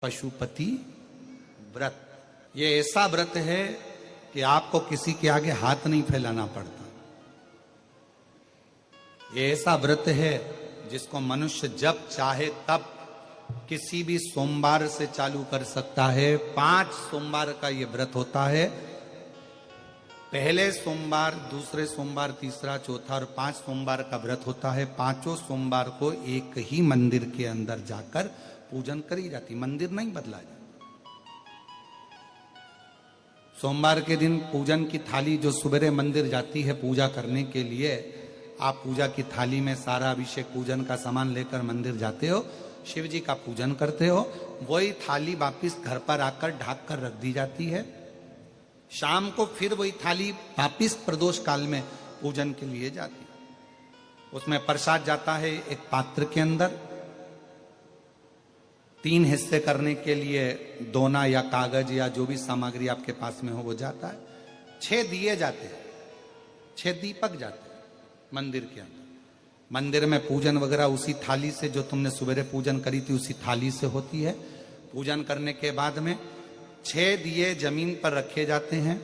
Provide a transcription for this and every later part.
पशुपति व्रत। ये ऐसा व्रत है कि आपको किसी के आगे हाथ नहीं फैलाना पड़ता। ये ऐसा व्रत है जिसको मनुष्य जब चाहे तब किसी भी सोमवार से चालू कर सकता है। 5 सोमवार का ये व्रत होता है। पहले सोमवार, दूसरे सोमवार, तीसरा, चौथा और 5 सोमवार का व्रत होता है। 5 सोमवार को एक ही मंदिर के अंदर जाकर पूजन करी जाती, मंदिर नहीं बदला जाता। सोमवार के दिन पूजन की थाली जो सवेरे मंदिर जाती है पूजा करने के लिए, आप पूजा की थाली में सारा अभिषेक पूजन का सामान लेकर मंदिर जाते हो, शिव जी का पूजन करते हो, वही थाली वापिस घर पर आकर ढक कर रख दी जाती है। शाम को फिर वही थाली वापिस प्रदोष काल में पूजन के लिए जाती है। उसमें प्रसाद जाता है एक पात्र के अंदर। 3 हिस्से करने के लिए दोना या कागज या जो भी सामग्री आपके पास में हो वो जाता है। 6 दिए जाते हैं, 6 दीपक जाते हैं मंदिर के अंदर। मंदिर में पूजन वगैरह उसी थाली से, जो तुमने सवेरे पूजन करी थी उसी थाली से होती है। पूजन करने के बाद में 6 दिए जमीन पर रखे जाते हैं,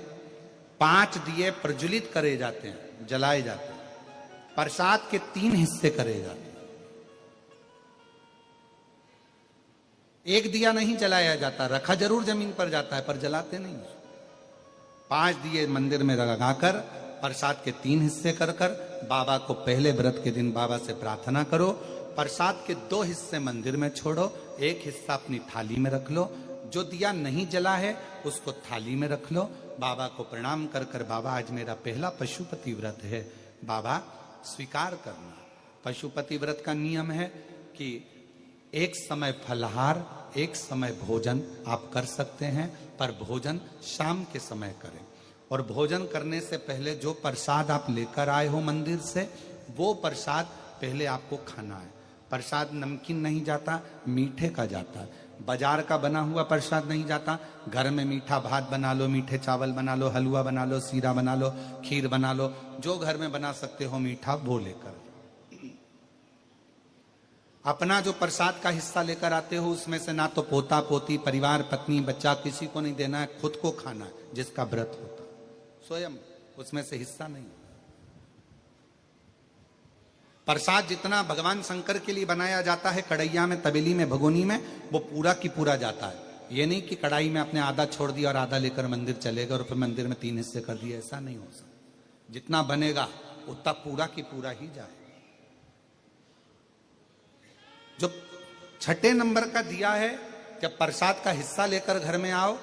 5 दिए प्रज्वलित करे जाते हैं, जलाए जाते हैं। प्रसाद के 3 हिस्से करे जाते हैं। एक दिया नहीं जलाया जाता, रखा जरूर जमीन पर जाता है पर जलाते नहीं। 5 दिए मंदिर में लगाकर प्रसाद के 3 हिस्से कर कर बाबा को पहले व्रत के दिन बाबा से प्रार्थना करो। प्रसाद के 2 हिस्से मंदिर में छोड़ो, 1 हिस्सा अपनी थाली में रख लो। जो दिया नहीं जला है उसको थाली में रख लो। बाबा को प्रणाम कर कर, बाबा आज मेरा पहला पशुपति व्रत है, बाबा स्वीकार करना। पशुपति व्रत का नियम है कि एक समय फलहार, एक समय भोजन आप कर सकते हैं, पर भोजन शाम के समय करें। और भोजन करने से पहले जो प्रसाद आप लेकर आए हो मंदिर से, वो प्रसाद पहले आपको खाना है। प्रसाद नमकीन नहीं जाता, मीठे का जाता है। बाजार का बना हुआ प्रसाद नहीं जाता। घर में मीठा भात बना लो, मीठे चावल बना लो, हलवा बना लो, सीरा बना लो, खीर बना लो, जो घर में बना सकते हो मीठा वो लेकर। अपना जो प्रसाद का हिस्सा लेकर आते हो उसमें से ना तो पोता पोती, परिवार, पत्नी, बच्चा किसी को नहीं देना है, खुद को खाना है। जिसका व्रत होता स्वयं उसमें से हिस्सा नहीं। प्रसाद जितना भगवान शंकर के लिए बनाया जाता है कढ़ैया में, तबेली में, भगोनी में, वो पूरा की पूरा जाता है। ये नहीं कि कढ़ाई में आपने आधा छोड़ दिया और आधा लेकर मंदिर चलेगा और फिर मंदिर में 3 हिस्से कर दिया, ऐसा नहीं हो सकता। जितना बनेगा उतना पूरा की पूरा ही जाए। जो 6ठे नंबर का दिया है, जब प्रसाद का हिस्सा लेकर घर में आओ,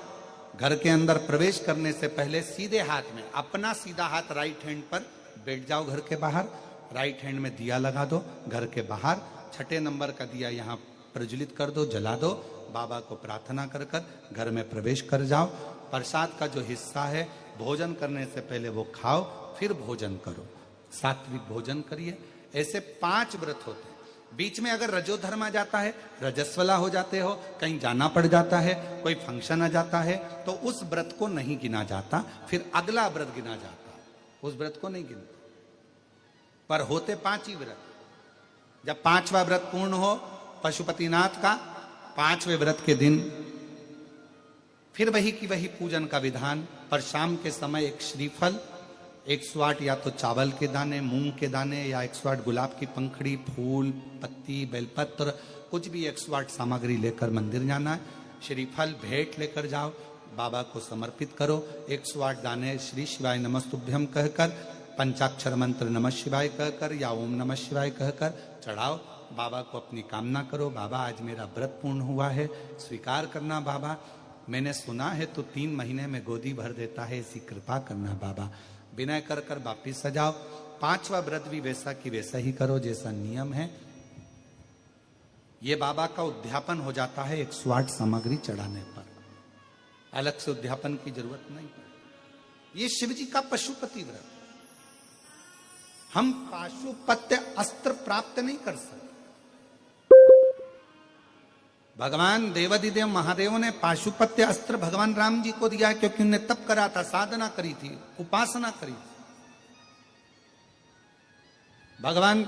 घर के अंदर प्रवेश करने से पहले सीधे हाथ में, अपना सीधा हाथ राइट हैंड पर बैठ जाओ। घर के बाहर राइट हैंड में दिया लगा दो। घर के बाहर 6ठे नंबर का दिया यहाँ प्रज्वलित कर दो, जला दो। बाबा को प्रार्थना कर कर घर में प्रवेश कर जाओ। प्रसाद का जो हिस्सा है भोजन करने से पहले वो खाओ, फिर भोजन करो, सात्विक भोजन करिए। ऐसे 5 व्रत होते हैं। बीच में अगर रजोधर्म आ जाता है, रजस्वला हो जाते हो, कहीं जाना पड़ जाता है, कोई फंक्शन आ जाता है, तो उस व्रत को नहीं गिना जाता, फिर अगला व्रत गिना जाता, उस व्रत को नहीं गिनते। पर होते 5 ही व्रत। जब 5वां व्रत पूर्ण हो पशुपतिनाथ का, 5वें व्रत के दिन फिर वही की वही पूजन का विधान। पर शाम के समय एक श्रीफल, 108 या तो चावल के दाने, मूंग के दाने, या 108 गुलाब की पंखड़ी, फूल, पत्ती, बेलपत्र, कुछ भी 108 सामग्री लेकर मंदिर जाना है। श्रीफल भेंट लेकर जाओ, बाबा को समर्पित करो। 108 दाने श्री शिवाय नमस्तुभ्यम कहकर, पंचाक्षर मंत्र नमः शिवाय कहकर या ओम नमः शिवाय कहकर चढ़ाओ। बाबा को अपनी कामना करो, बाबा आज मेरा व्रत पूर्ण हुआ है, स्वीकार करना बाबा। मैंने सुना है तो 3 महीने में गोदी भर देता है, ऐसी कृपा करना बाबा। विनय कर कर वापिस सजाओ। 5वां व्रत भी वैसा की वैसा ही करो जैसा नियम है। ये बाबा का उद्यापन हो जाता है 108 सामग्री चढ़ाने पर, अलग से उद्यापन की जरूरत नहीं पड़ती। ये शिव जी का पशुपति व्रत। हम पाशुपत्य अस्त्र प्राप्त नहीं कर सकते। भगवान देवादिदेव महादेव ने पाशुपत्य अस्त्र भगवान राम जी को दिया है, क्योंकि उन्होंने तप करा था, साधना करी थी, उपासना करी थी। भगवान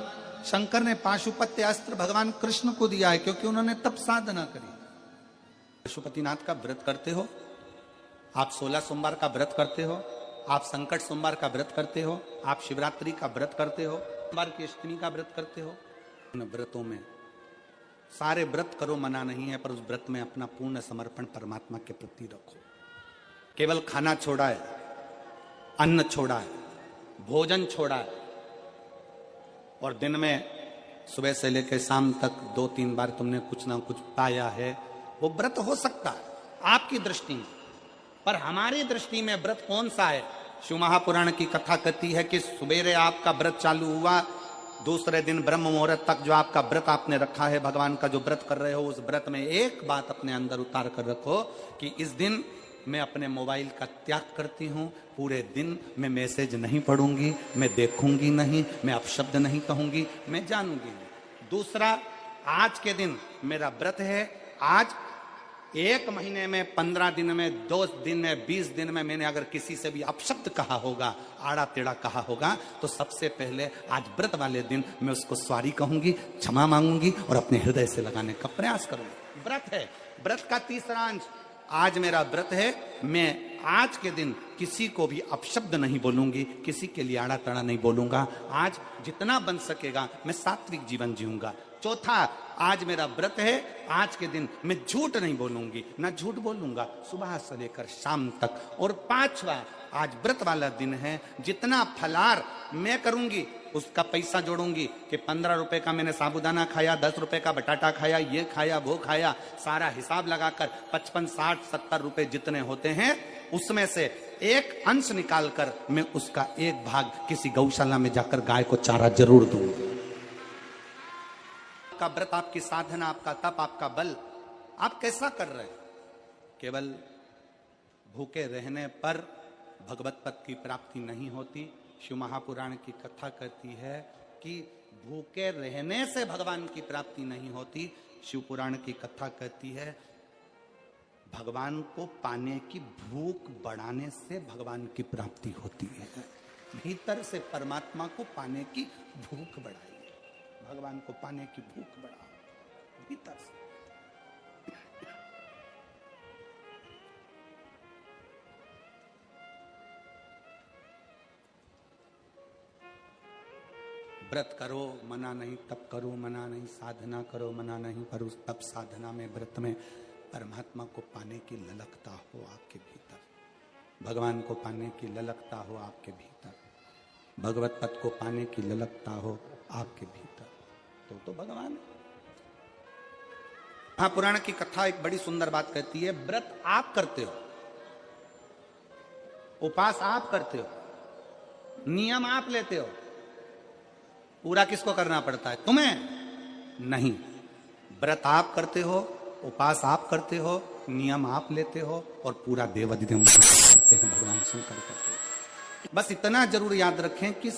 शंकर ने पाशुपत्य अस्त्र भगवान कृष्ण को दिया है, क्योंकि उन्होंने तप साधना करी। पशुपतिनाथ का व्रत करते हो, आप 16 सोमवार का व्रत करते हो, आप संकट सोमवार का व्रत करते हो, आप शिवरात्रि का व्रत करते हो, सोमवार की अष्टमी का व्रत करते हो। उन व्रतों में सारे व्रत करो, मना नहीं है, पर उस व्रत में अपना पूर्ण समर्पण परमात्मा के प्रति रखो। केवल खाना छोड़ा है, अन्न छोड़ा है, भोजन छोड़ा है, और दिन में सुबह से लेकर शाम तक 2-3 बार तुमने कुछ ना कुछ पाया है, वो व्रत हो सकता है आपकी दृष्टि में, पर हमारी दृष्टि में व्रत कौन सा है? शिव महापुराण की कथा कहती है कि सुबेरे आपका व्रत चालू हुआ, दूसरे दिन ब्रह्म मुहूर्त तक जो आपका व्रत आपने रखा है, भगवान का जो व्रत कर रहे हो, उस व्रत में एक बात अपने अंदर उतार कर रखो कि इस दिन मैं अपने मोबाइल का त्याग करती हूँ, पूरे दिन मैं मैसेज नहीं पढ़ूंगी, मैं देखूंगी नहीं, मैं अपशब्द नहीं कहूंगी, मैं जानूंगी नहीं। दूसरा, आज के दिन मेरा व्रत है, आज 1 महीने में, 15 दिन में, 2 दिन में, 20 दिन में मैंने अगर किसी से भी अपशब्द कहा होगा, आड़ा टेढ़ा कहा होगा, तो सबसे पहले आज व्रत वाले दिन मैं उसको सॉरी कहूंगी, क्षमा मांगूंगी और अपने हृदय से लगाने का प्रयास करूंगी। व्रत है। व्रत का तीसरा अंश, आज मेरा व्रत है, मैं आज के दिन किसी को भी अपशब्द नहीं बोलूंगी, किसी के लिए आड़ा टेढ़ा नहीं बोलूंगा, आज जितना बन सकेगा मैं सात्विक जीवन जीऊंगा। चौथा, आज मेरा व्रत है, आज के दिन मैं झूठ नहीं बोलूंगी, ना झूठ बोलूंगा सुबह से लेकर शाम तक। और 5वां, आज व्रत वाला दिन है, जितना फलार मैं करूंगी उसका पैसा जोड़ूंगी कि 15 रुपए का मैंने साबुदाना खाया, 10 रुपए का बटाटा खाया, ये खाया, वो खाया, सारा हिसाब लगाकर 55, 60, 70 रुपए जितने होते हैं, उसमें से एक अंश निकालकर मैं उसका एक भाग किसी गौशाला में जाकर गाय को चारा जरूर दूंगी। आपका व्रत, आपकी साधना, आपका तप, आपका बल, आप कैसा कर रहे हैं? केवल भूखे रहने पर भगवत पद की प्राप्ति नहीं होती। शिव महापुराण की कथा कहती है कि भूखे रहने से भगवान की प्राप्ति नहीं होती। शिव पुराण की कथा कहती है भगवान को पाने की भूख बढ़ाने से भगवान की प्राप्ति होती है। भीतर से परमात्मा को पाने की भूख बढ़ाइए, भगवान को पाने की भूख बढ़ाओ भीतर से। व्रत करो, मना नहीं, तप करो, मना नहीं, साधना करो, मना नहीं, पर उस तप साधना में, व्रत में परमात्मा को पाने की ललकता हो आपके भीतर, भगवान को पाने की ललकता हो आपके भीतर, भगवत पद को पाने की ललकता हो आपके भीतर, तो भगवान है। महापुराण की कथा एक बड़ी सुंदर बात कहती है, व्रत आप करते हो, उपास आप करते हो, नियम आप लेते हो, पूरा किसको करना पड़ता है? तुम्हें नहीं। व्रत आप करते हो, उपास आप करते हो, नियम आप लेते हो, और पूरा देवाधिदेव करते हैं, भगवान शंकर करते हैं। बस इतना जरूर याद रखें कि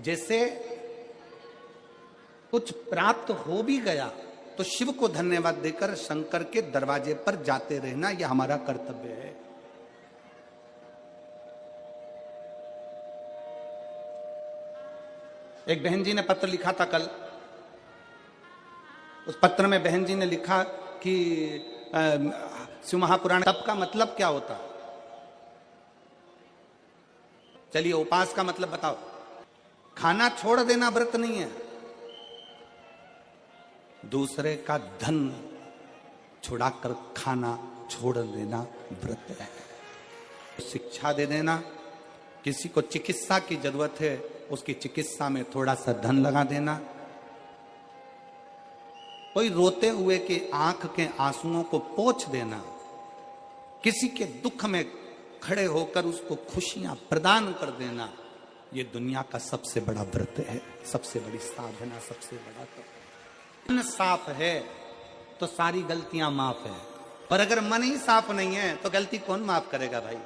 जैसे कुछ प्राप्त हो भी गया तो शिव को धन्यवाद देकर शंकर के दरवाजे पर जाते रहना, यह हमारा कर्तव्य है। एक बहन जी ने पत्र लिखा था कल, उस पत्र में बहन जी ने लिखा कि शिव महापुराण तप का मतलब क्या होता? चलिए, उपास का मतलब बताओ। खाना छोड़ देना व्रत नहीं है, दूसरे का धन छुड़ाकर खाना छोड़ देना व्रत है। शिक्षा दे देना, किसी को चिकित्सा की जरूरत है, उसकी चिकित्सा में थोड़ा सा धन लगा देना, कोई रोते हुए के आंख के आंसुओं को पोंछ देना, किसी के दुख में खड़े होकर उसको खुशियां प्रदान कर देना, ये दुनिया का सबसे बड़ा व्रत है, सबसे बड़ी साधना, सबसे बड़ा तप। मन साफ है तो सारी गलतियां माफ है, पर अगर मन ही साफ नहीं है तो गलती कौन माफ करेगा भाई?